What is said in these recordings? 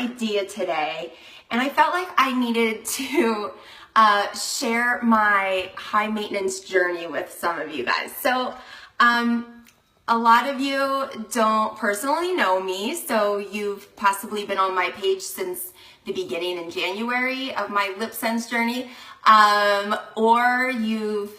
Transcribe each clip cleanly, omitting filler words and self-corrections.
idea today, and I felt like I needed to share my high maintenance journey with some of you guys. So a lot of you don't personally know me, so you've possibly been on my page since the beginning in January of my lipsense journey, or you've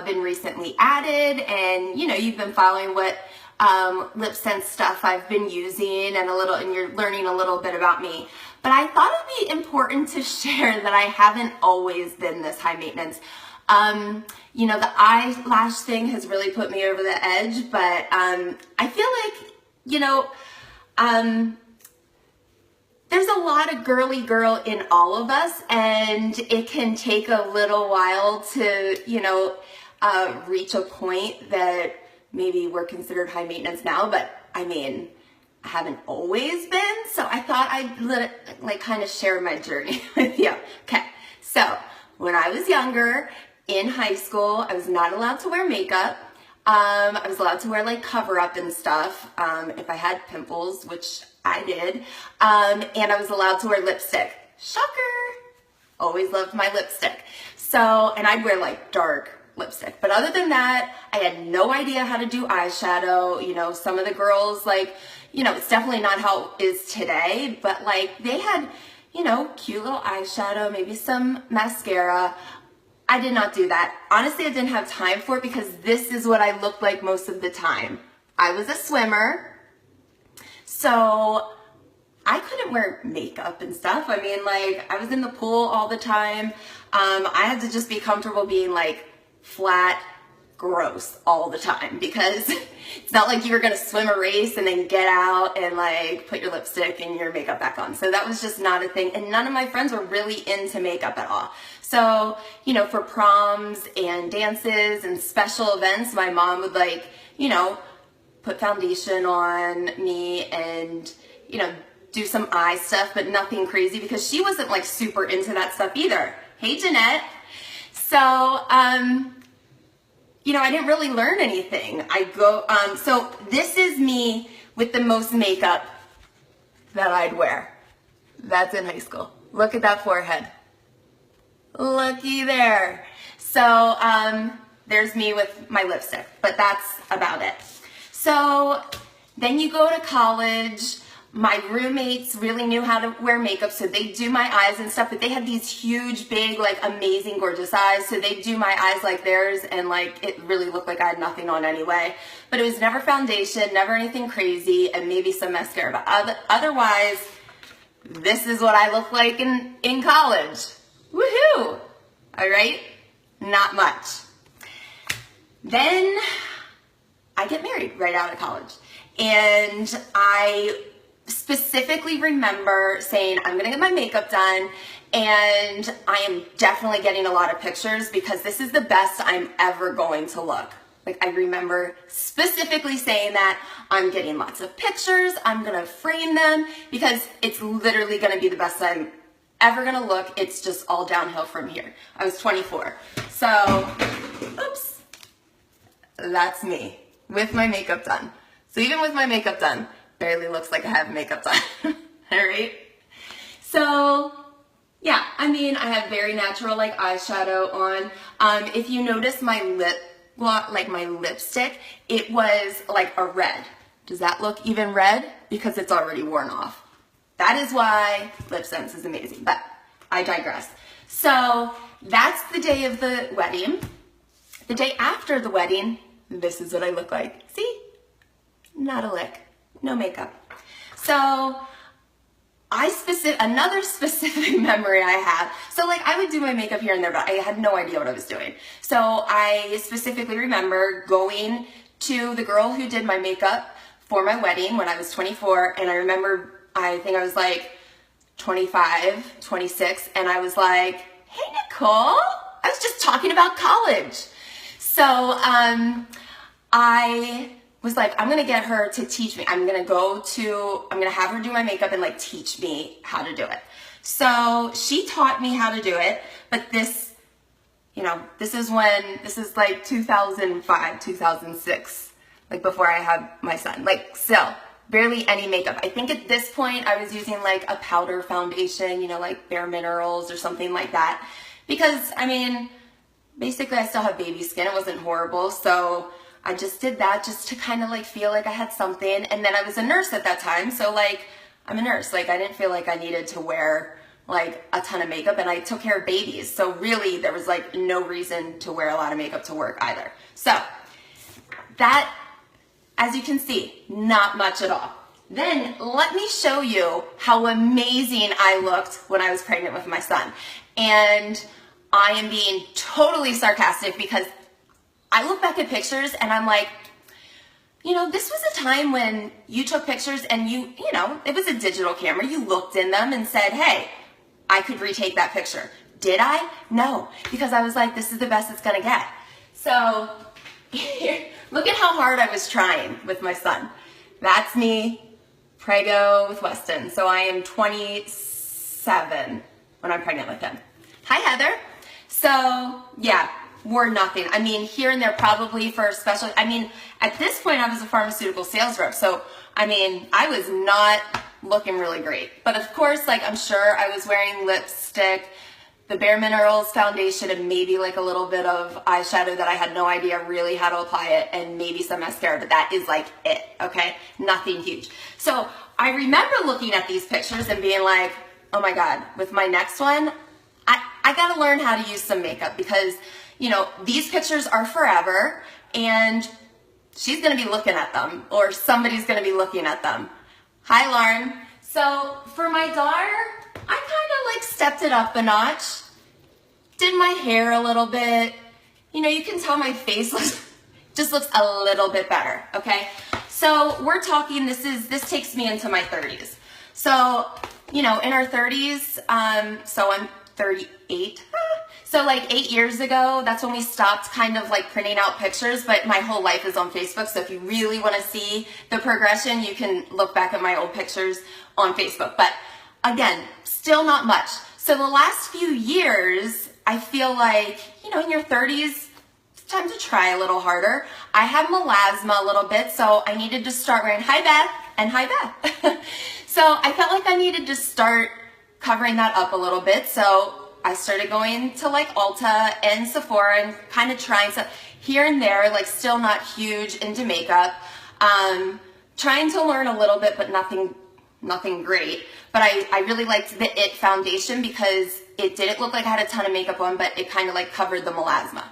been recently added, and you've been following what lipsense stuff I've been using, and you're learning a little bit about me. But I thought it'd be important to share that I haven't always been this high maintenance. The eyelash thing has really put me over the edge, but I feel like, there's a lot of girly girl in all of us, and it can take a little while to, reach a point that maybe we're considered high maintenance now, but I mean, I haven't always been, so I thought I'd kind of share my journey with you. Okay, so when I was younger, in high school, I was not allowed to wear makeup. I was allowed to wear like cover up and stuff if I had pimples, which I did, and I was allowed to wear lipstick. Shocker! Always loved my lipstick. So, and I'd wear like dark lipstick. But other than that, I had no idea how to do eyeshadow. Some of the girls, it's definitely not how it is today, but they had, cute little eyeshadow, maybe some mascara. I did not do that. Honestly, I didn't have time for it because this is what I looked like most of the time. I was a swimmer, so I couldn't wear makeup and stuff. I mean, I was in the pool all the time. I had to just be comfortable being flat, gross all the time, because it's not like you were gonna swim a race and then get out and put your lipstick and your makeup back on. So that was just not a thing, and none of my friends were really into makeup at all. So, for proms and dances and special events, my mom would put foundation on me and, do some eye stuff, but nothing crazy, because she wasn't super into that stuff either. Hey, Jeanette. So, I didn't really learn anything. So this is me with the most makeup that I'd wear. That's in high school. Look at that forehead. Looky there. So there's me with my lipstick, but that's about it. So then you go to college. My roommates really knew how to wear makeup, so they do my eyes and stuff, but they had these huge, big, amazing, gorgeous eyes, so they do my eyes like theirs, and it really looked like I had nothing on anyway. But it was never foundation, never anything crazy, and maybe some mascara. But otherwise, this is what I look like in college. Woohoo! All right? Not much. Then I get married right out of college, and I specifically remember saying, I'm gonna get my makeup done, and I am definitely getting a lot of pictures because this is the best I'm ever going to look. I remember specifically saying that I'm getting lots of pictures, I'm gonna frame them, because it's literally gonna be the best I'm ever gonna look. It's just all downhill from here. I was 24. So, oops, that's me with my makeup done. So even with my makeup done, barely looks like I have makeup on. All right. So yeah, I mean, I have very natural eyeshadow on. If you notice my my lipstick, it was a red. Does that look even red? Because it's already worn off. That is why lipsense is amazing, but I digress. So that's the day of the wedding. The day after the wedding, this is what I look like. See? Not a lick. No makeup. So another specific memory I have, so I would do my makeup here and there, but I had no idea what I was doing. So I specifically remember going to the girl who did my makeup for my wedding when I was 24, and I remember, I think I was 25, 26, and I was like, hey Nicole, I was just talking about college. So I was I'm gonna get her to teach me. I'm gonna have her do my makeup and teach me how to do it. So she taught me how to do it, but this, this is 2005, 2006, before I had my son. Still, barely any makeup. I think at this point I was using like a powder foundation, you know, like Bare Minerals or something like that. Because, I mean, basically I still have baby skin. It wasn't horrible. So I just did that just to kind of like feel like I had something. And then I was a nurse at that time. So like, I'm a nurse. Like I didn't feel like I needed to wear like a ton of makeup, and I took care of babies. So really there was like no reason to wear a lot of makeup to work either. So that, as you can see, not much at all. Then let me show you how amazing I looked when I was pregnant with my son. And I am being totally sarcastic because I look back at pictures and I'm like, you know, this was a time when you took pictures and you know, it was a digital camera. You looked in them and said, hey, I could retake that picture. Did I? No, because I was like, this is the best it's gonna get. So look at how hard I was trying with my son. That's me, prego with Weston. So I am 27 when I'm pregnant with him. Hi, Heather. So yeah, wore nothing. I mean, here and there probably for special, I mean, at this point I was a pharmaceutical sales rep. So, I mean, I was not looking really great. But of course, like I'm sure I was wearing lipstick, the Bare Minerals foundation, and maybe like a little bit of eyeshadow that I had no idea really how to apply it, and maybe some mascara, but that is like it, okay? Nothing huge. So I remember looking at these pictures and being like, oh my God, with my next one, I gotta learn how to use some makeup because, you know, these pictures are forever and she's gonna be looking at them or somebody's gonna be looking at them. Hi, Lauren. So for my daughter, I kind of like stepped it up a notch, did my hair a little bit. You know, you can tell my face just looks a little bit better, okay? So we're talking, this takes me into my 30s. So, you know, in our 30s, so I'm 38. So like 8 years ago, that's when we stopped kind of like printing out pictures, but my whole life is on Facebook. So if you really want to see the progression, you can look back at my old pictures on Facebook. But again, still not much. So the last few years, I feel like, you know, in your 30s, it's time to try a little harder. I have melasma a little bit, so I needed to start wearing, hi Beth, and hi Beth. So I felt like I needed to start covering that up a little bit. So I started going to like Ulta and Sephora and kind of trying stuff here and there, like still not huge into makeup. Trying to learn a little bit, but nothing great. But I really liked the IT foundation because it didn't look like I had a ton of makeup on, but it kind of like covered the melasma.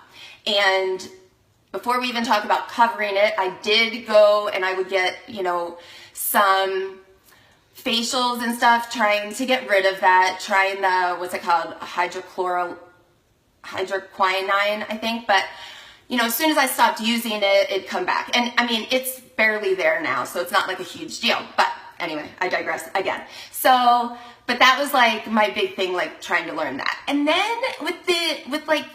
And before we even talk about covering it, I did go and I would get, you know, some facials and stuff, trying to get rid of that, trying the, what's it called, hydroquinone, I think. But, you know, as soon as I stopped using it, it'd come back. And I mean, it's barely there now, so it's not like a huge deal. But anyway, I digress again. So, but that was like my big thing, like trying to learn that. And then with like,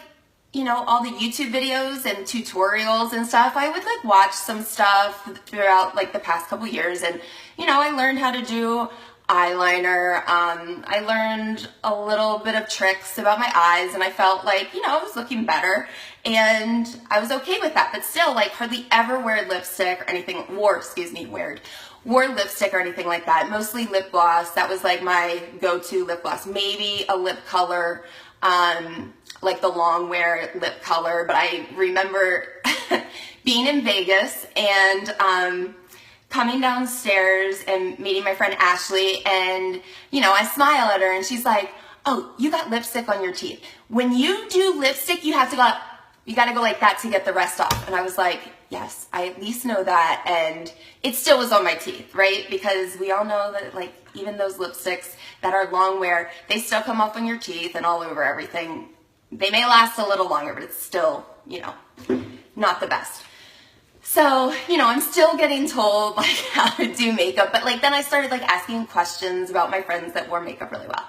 you know, all the YouTube videos and tutorials and stuff, I would like watch some stuff throughout like the past couple years, and you know, I learned how to do eyeliner. I learned a little bit of tricks about my eyes, and I felt like, you know, I was looking better, and I was okay with that. But still, like, hardly ever wear lipstick or anything. Wore lipstick or anything like that. Mostly lip gloss. That was like my go-to lip gloss. Maybe a lip color. Like the long wear lip color, but I remember being in Vegas and coming downstairs and meeting my friend Ashley, and you know, I smile at her and she's like, oh, you got lipstick on your teeth. When you do lipstick, you gotta go like that to get the rest off. And I was like, yes, I at least know that. And it still was on my teeth, right? Because we all know that like even those lipsticks that are long wear, they still come off on your teeth and all over everything. They may last a little longer, but it's still, you know, not the best. So, you know, I'm still getting told like how to do makeup, but like then I started like asking questions about my friends that wore makeup really well.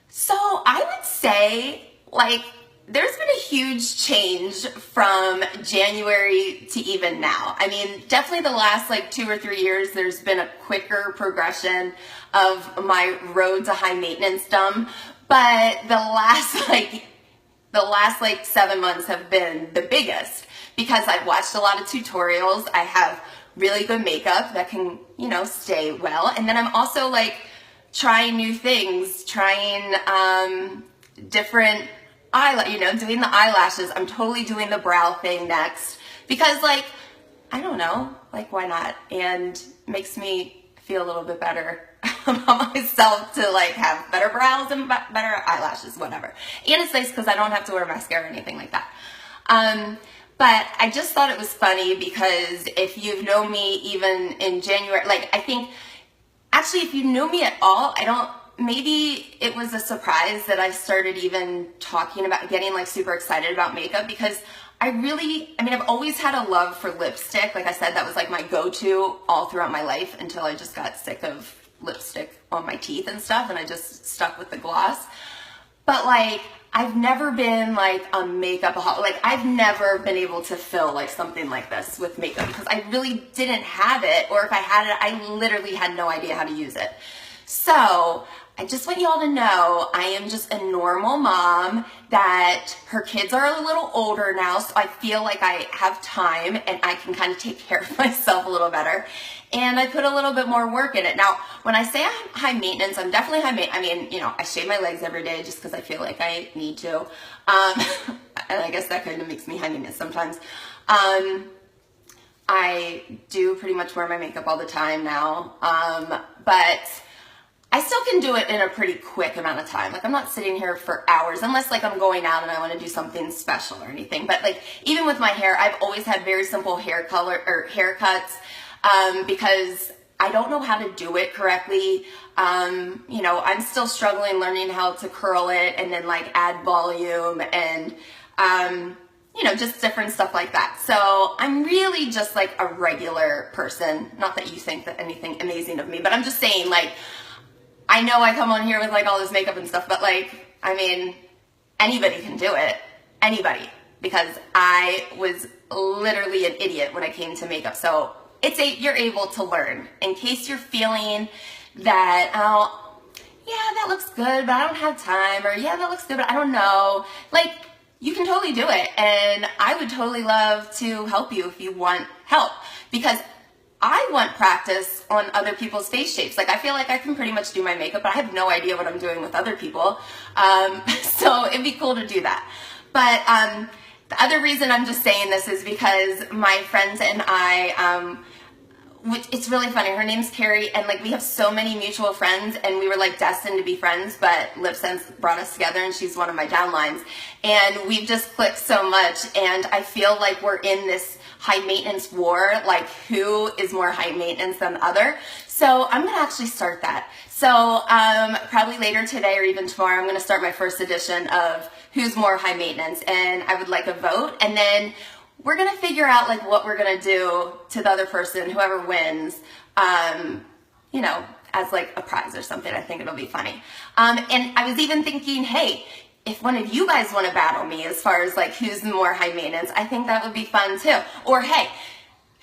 So I would say like there's been a huge change from January to even now. I mean, definitely the last like 2 or 3 years, there's been a quicker progression of my road to high maintenance dumb, but the last 7 months have been the biggest because I've watched a lot of tutorials. I have really good makeup that can, you know, stay well. And then I'm also like trying new things, trying different you know, doing the eyelashes. I'm totally doing the brow thing next because, like, I don't know, like, why not? And makes me feel a little bit better about myself to like have better brows and better eyelashes, whatever. And it's nice because I don't have to wear mascara or anything like that. But I just thought it was funny because if you've known me even in January, like, I think, actually, if you knew me at all, maybe it was a surprise that I started even talking about getting like super excited about makeup because I've always had a love for lipstick. Like I said, that was like my go-to all throughout my life until I just got sick of lipstick on my teeth and stuff and I just stuck with the gloss. But like, I've never been like a makeupaholic. Like, I've never been able to fill like something like this with makeup because I really didn't have it, or if I had it, I literally had no idea how to use it. So I just want you all to know I am just a normal mom that her kids are a little older now, so I feel like I have time and I can kind of take care of myself a little better. And I put a little bit more work in it. Now, when I say I'm high maintenance, I'm definitely high maintenance. I mean, you know, I shave my legs every day just because I feel like I need to. And I guess that kind of makes me high maintenance sometimes. I do pretty much wear my makeup all the time now. But I still can do it in a pretty quick amount of time. Like, I'm not sitting here for hours unless like I'm going out and I want to do something special or anything. But like, even with my hair, I've always had very simple hair color or haircuts because I don't know how to do it correctly. You know, I'm still struggling learning how to curl it and then like add volume and you know, just different stuff like that. So I'm really just like a regular person. Not that you think that anything amazing of me, but I'm just saying, like, I know I come on here with like all this makeup and stuff, but like, I mean, anybody can do it. Anybody. Because I was literally an idiot when I came to makeup. So you're able to learn. In case you're feeling that, oh, yeah, that looks good, but I don't have time. Or yeah, that looks good, but I don't know. Like, you can totally do it. And I would totally love to help you if you want help. Because I want practice on other people's face shapes. Like, I feel like I can pretty much do my makeup, but I have no idea what I'm doing with other people. So it'd be cool to do that. But the other reason I'm just saying this is because my friends and I, it's really funny. Her name's Carrie, and like, we have so many mutual friends, and we were like destined to be friends, but lipsense brought us together, and she's one of my downlines. And we've just clicked so much, and I feel like we're in this high maintenance war, like who is more high maintenance than the other. So I'm gonna actually start that. So probably later today or even tomorrow, I'm gonna start my first edition of who's more high maintenance, and I would like a vote, and then we're gonna figure out like what we're gonna do to the other person, whoever wins, you know, as like a prize or something. I think it'll be funny. And I was even thinking, hey, if one of you guys want to battle me as far as like who's more high maintenance, I think that would be fun too. Or hey,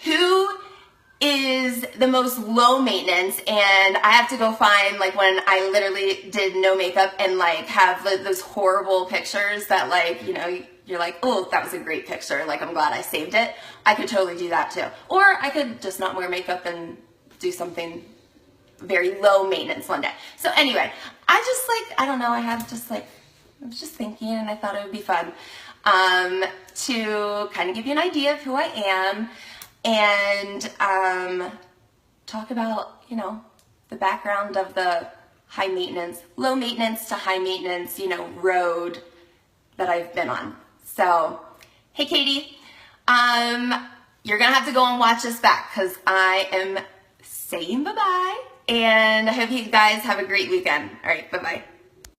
who is the most low maintenance, and I have to go find like when I literally did no makeup and like have those horrible pictures that, like, you know, you're like, oh, that was a great picture, like I'm glad I saved it. I could totally do that too. Or I could just not wear makeup and do something very low maintenance one day. So anyway, I don't know, I was just thinking, and I thought it would be fun to kind of give you an idea of who I am and talk about, you know, the background of the high maintenance, low maintenance to high maintenance, you know, road that I've been on. So, hey Katie, you're gonna have to go and watch this back because I am saying bye-bye, and I hope you guys have a great weekend. All right, bye-bye.